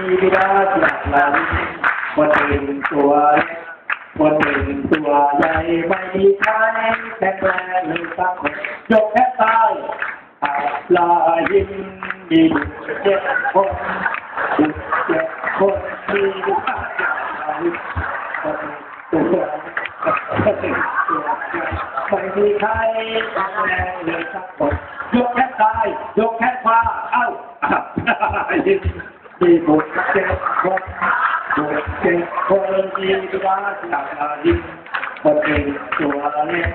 บิดาหลักหลังคนหนึ่งตัวเล็กคนหนึ่งตัวใหญ่ไม่มีใครแข็งแรงหรือสักคนยกแค่ตายลายินมีเจ็ดคนเจ็ดคนมีบิดาคนตัวไม่มีใครแข็งแรงหรือสักคนยกแค่ตายยกแค่ฟ้าเอ้ายินมีบุตรเจ็ดคนบุตรเจ็ดคนมีบิดาหลักยินคนหนึ่งตัวเล็ก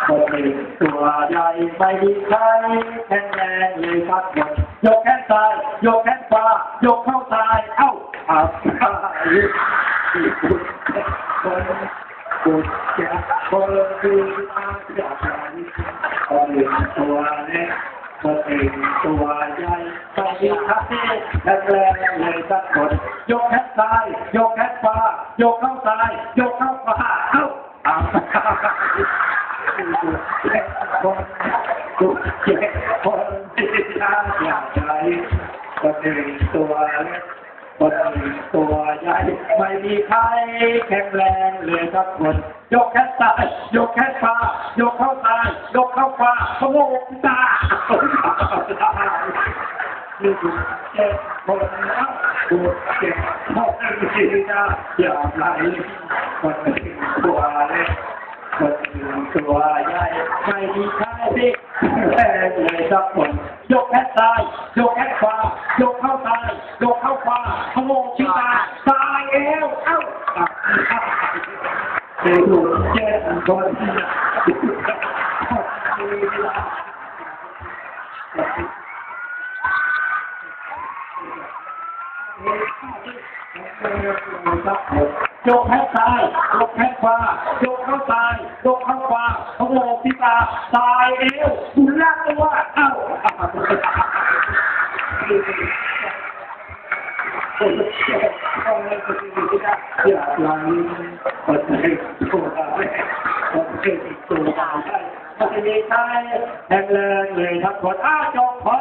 คนหนึ่งตัวใหญ่ไม่มีใครแข็งแรงเลยสักคนยกแขนซ้ายยกแขนขวายกเข้าซ้ายเอ้ามีบุตรเจ็ดคนบุตรเจ็ดคนมีบิดาหลักยินคนหนึ่งตัวเล็กคนหนึ่งตัวใหญ่ไม่มีใครแข็งแรงเลยสักคนยกแขนซ้ายยกแขนขวายกเข้าซ้ายยกเข้าขวาเอ้าคนเจ็บคนที่น่าอยากใจคนหนึ่งตัวเล็กคนหนึ่งตัวใหญ่ไม่มีใครแข็งแรงเลยสักคนยกแขนซ้ายยกแขนขวายกเข้าซ้ายยกเข้าขวาขโมยตามีบุตรเจ็บคนบุตรเจ็บคนที่น่าอยากใจคนหนึ่งตัวเล็กคนหนึ่งตัวใหญ่ไม่มีใครที่แรงเลยสักคนยกแขนซ้ายยกแขนขวายกเข้าซ้ายยกเข้าขวาขโมยชิตาตายเอวเอ้าเด็กลูกเจ็ดคนยกแขนซ้ายยกแขนขวายกเข้าซ้ายยกเข้าขวาขโมยชิตาตายเอวบุญลากตัวเอ้าอยากลายคนให้ตัวได้คนให้ตัวได้คนมีใครแข็งแรงเลยทั้งคนจบพอ